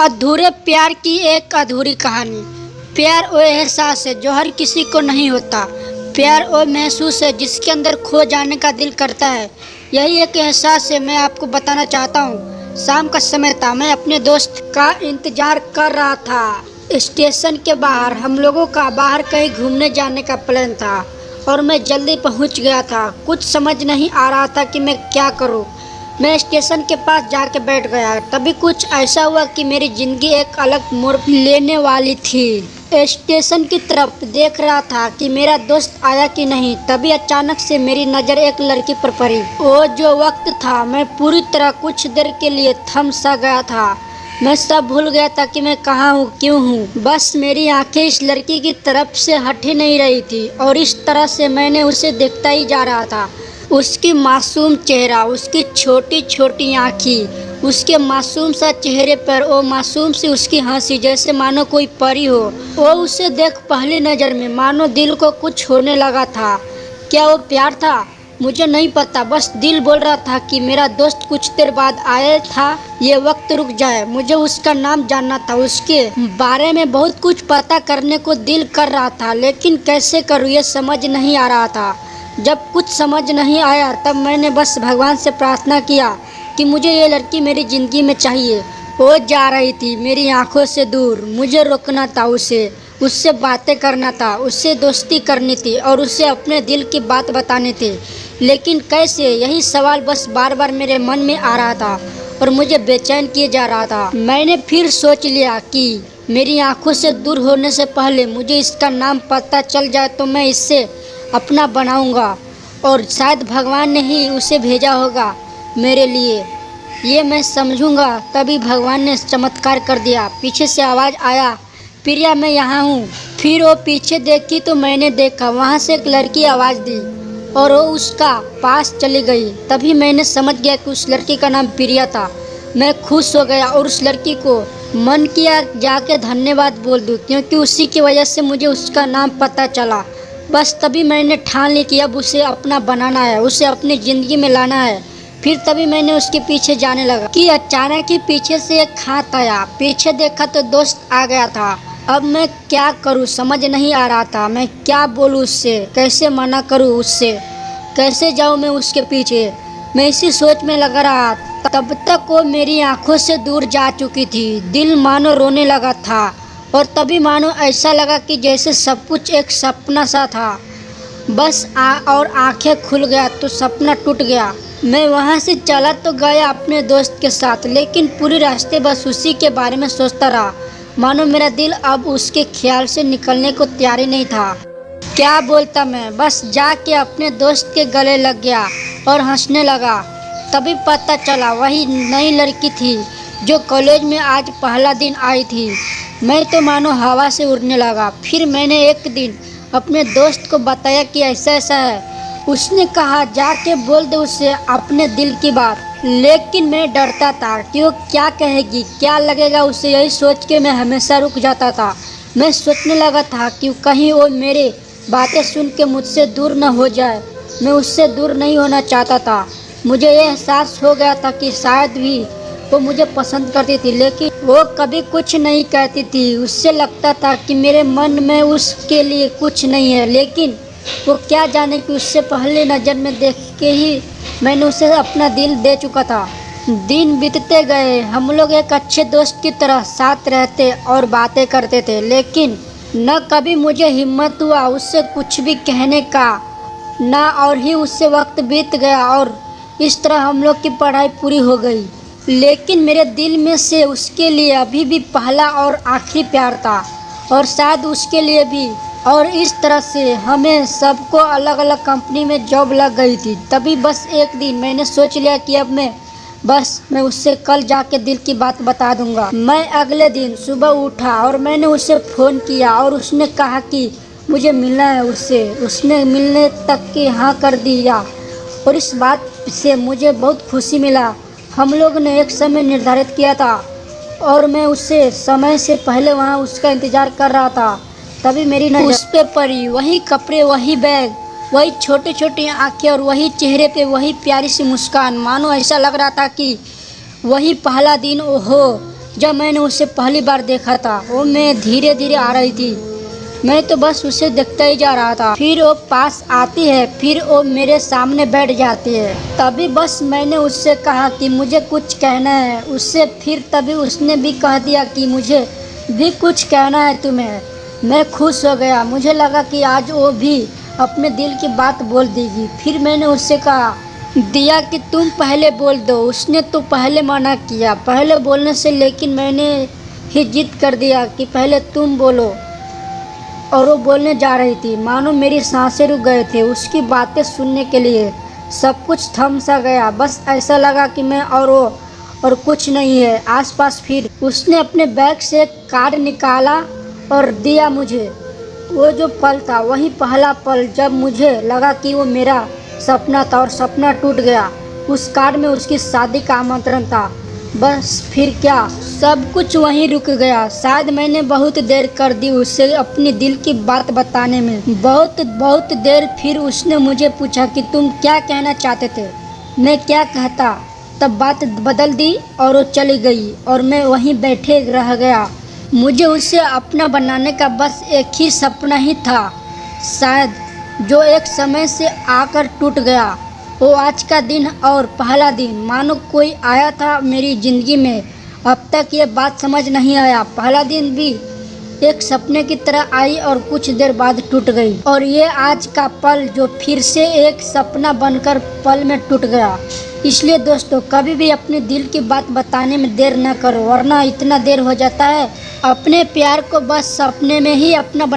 अधूरे प्यार की एक अधूरी कहानी। प्यार वो एहसास है जो हर किसी को नहीं होता। प्यार वो महसूस है जिसके अंदर खो जाने का दिल करता है। यही एक एहसास है, मैं आपको बताना चाहता हूँ। शाम का समय था, मैं अपने दोस्त का इंतजार कर रहा था। स्टेशन के बाहर हम लोगों का बाहर कहीं घूमने जाने का प्लान था और मैं जल्दी पहुँच गया था। कुछ समझ नहीं आ रहा था कि मैं क्या करूँ। मैं स्टेशन के पास जाके बैठ गया। तभी कुछ ऐसा हुआ कि मेरी जिंदगी एक अलग मोड़ लेने वाली थी। स्टेशन की तरफ देख रहा था कि मेरा दोस्त आया कि नहीं। तभी अचानक से मेरी नज़र एक लड़की पर पड़ी। वो जो वक्त था, मैं पूरी तरह कुछ देर के लिए थम सा गया था। मैं सब भूल गया था कि मैं कहाँ हूँ, क्यों हूँ। बस मेरी आंखें इस लड़की की तरफ से हट ही नहीं रही थी और इस तरह से मैंने उसे देखता ही जा रहा था। उसकी मासूम चेहरा, उसकी छोटी छोटी आँखें, उसके मासूम सा चेहरे पर वो मासूम सी उसकी हंसी, जैसे मानो कोई परी हो। वो उसे देख पहली नज़र में मानो दिल को कुछ होने लगा था। क्या वो प्यार था? मुझे नहीं पता, बस दिल बोल रहा था कि मेरा दोस्त कुछ देर बाद आया था, ये वक्त रुक जाए। मुझे उसका नाम जानना था, उसके बारे में बहुत कुछ पता करने को दिल कर रहा था, लेकिन कैसे करूँ ये समझ नहीं आ रहा था। जब कुछ समझ नहीं आया तब मैंने बस भगवान से प्रार्थना किया कि मुझे ये लड़की मेरी ज़िंदगी में चाहिए। वो जा रही थी मेरी आंखों से दूर। मुझे रोकना था उसे, उससे बातें करना था, उससे दोस्ती करनी थी और उसे अपने दिल की बात बतानी थी। लेकिन कैसे, यही सवाल बस बार बार मेरे मन में आ रहा था और मुझे बेचैन किए जा रहा था। मैंने फिर सोच लिया कि मेरी आंखों से दूर होने से पहले मुझे इसका नाम पता चल जाए तो मैं इससे अपना बनाऊंगा और शायद भगवान ने ही उसे भेजा होगा मेरे लिए, ये मैं समझूंगा। तभी भगवान ने चमत्कार कर दिया। पीछे से आवाज़ आया, प्रिया मैं यहाँ हूँ। फिर वो पीछे देखी तो मैंने देखा वहाँ से एक लड़की आवाज़ दी और वो उसका पास चली गई। तभी मैंने समझ गया कि उस लड़की का नाम प्रिया था। मैं खुश हो गया और उस लड़की को मन किया जाके धन्यवाद बोल दूँ, क्योंकि उसी की वजह से मुझे उसका नाम पता चला। बस तभी मैंने ठान ली कि अब उसे अपना बनाना है, उसे अपनी ज़िंदगी में लाना है। फिर तभी मैंने उसके पीछे जाने लगा कि अचानक ही पीछे से एक हाथ आया। पीछे देखा तो दोस्त आ गया था। अब मैं क्या करूं समझ नहीं आ रहा था। मैं क्या बोलूं उससे, कैसे मना करूं उससे, कैसे जाऊं मैं उसके पीछे। मैं इसी सोच में लगा रहा। तब तक वो मेरी आंखों से दूर जा चुकी थी। दिल मानो रोने लगा था और तभी मानो ऐसा लगा कि जैसे सब कुछ एक सपना सा था। बस और आंखें खुल गया तो सपना टूट गया। मैं वहाँ से चला तो गया अपने दोस्त के साथ, लेकिन पूरे रास्ते बस उसी के बारे में सोचता रहा। मानो मेरा दिल अब उसके ख्याल से निकलने को तैयार ही नहीं था। क्या बोलता मैं, बस जाके अपने दोस्त के गले लग गया और हंसने लगा। तभी पता चला वही नई लड़की थी जो कॉलेज में आज पहला दिन आई थी। मैं तो मानो हवा से उड़ने लगा। फिर मैंने एक दिन अपने दोस्त को बताया कि ऐसा ऐसा है। उसने कहा जाके बोल दे उसे अपने दिल की बात। लेकिन मैं डरता था कि वो क्या कहेगी, क्या लगेगा उसे। यही सोच के मैं हमेशा रुक जाता था। मैं सोचने लगा था कि कहीं वो मेरे बातें सुन के मुझसे दूर न हो जाए। मैं उससे दूर नहीं होना चाहता था। मुझे ये एहसास हो गया था कि शायद भी वो मुझे पसंद करती थी, लेकिन वो कभी कुछ नहीं कहती थी। उससे लगता था कि मेरे मन में उसके लिए कुछ नहीं है, लेकिन वो क्या जाने कि उससे पहले नज़र में देख के ही मैंने उसे अपना दिल दे चुका था। दिन बीतते गए, हम लोग एक अच्छे दोस्त की तरह साथ रहते और बातें करते थे, लेकिन न कभी मुझे हिम्मत हुआ उससे कुछ भी कहने का ना। और ही उससे वक्त बीत गया और इस तरह हम लोग की पढ़ाई पूरी हो गई। लेकिन मेरे दिल में से उसके लिए अभी भी पहला और आखिरी प्यार था और शायद उसके लिए भी। और इस तरह से हमें सबको अलग अलग कंपनी में जॉब लग गई थी। तभी बस एक दिन मैंने सोच लिया कि अब मैं उससे कल जाके दिल की बात बता दूंगा। मैं अगले दिन सुबह उठा और मैंने उसे फ़ोन किया और उसने कहा कि मुझे मिलना है उससे। उसने मिलने तक की हाँ कर दिया और इस बात से मुझे बहुत खुशी मिला। हम लोग ने एक समय निर्धारित किया था और मैं उससे समय से पहले वहाँ उसका इंतज़ार कर रहा था। तभी मेरी नज़र उस पे पड़ी। वही कपड़े, वही बैग, वही छोटी छोटी आँखें और वही चेहरे पे वही प्यारी सी मुस्कान। मानो ऐसा लग रहा था कि वही पहला दिन हो जब मैंने उसे पहली बार देखा था वो मैं धीरे धीरे आ रही थी। मैं तो बस उसे देखता ही जा रहा था। फिर वो पास आती है, फिर वो मेरे सामने बैठ जाती है। तभी बस मैंने उससे कहा कि मुझे कुछ कहना है उससे। फिर तभी उसने भी कह दिया कि मुझे भी कुछ कहना है तुम्हें। मैं खुश हो गया। मुझे लगा कि आज वो भी अपने दिल की बात बोल देगी। फिर मैंने उससे कहा दिया कि तुम पहले बोल दो। उसने तो पहले मना किया पहले बोलने से, लेकिन मैंने ही जिद कर दिया कि पहले तुम बोलो। और वो बोलने जा रही थी, मानो मेरी सांसें रुक गए थे उसकी बातें सुनने के लिए। सब कुछ थम सा गया। बस ऐसा लगा कि मैं और वो और कुछ नहीं है आसपास। फिर उसने अपने बैग से एक कार्ड निकाला और दिया मुझे। वो जो पल था वही पहला पल जब मुझे लगा कि वो मेरा सपना था और सपना टूट गया। उस कार्ड में उसकी शादी का आमंत्रण था। बस फिर क्या, सब कुछ वहीं रुक गया। शायद मैंने बहुत देर कर दी उसे अपनी दिल की बात बताने में, बहुत देर। फिर उसने मुझे पूछा कि तुम क्या कहना चाहते थे। मैं क्या कहता। तब बात बदल दी और वो चली गई और मैं वहीं बैठे रह गया। मुझे उसे अपना बनाने का बस एक ही सपना ही था शायद, जो एक समय से आकर टूट गया। वो आज का दिन और पहला दिन मानो कोई आया था मेरी ज़िंदगी में। अब तक ये बात समझ नहीं आया। पहला दिन भी एक सपने की तरह आई और कुछ देर बाद टूट गई। और ये आज का पल जो फिर से एक सपना बनकर पल में टूट गया। इसलिए दोस्तों कभी भी अपने दिल की बात बताने में देर न करो, वरना इतना देर हो जाता है। अपने प्यार को बस सपने में ही अपना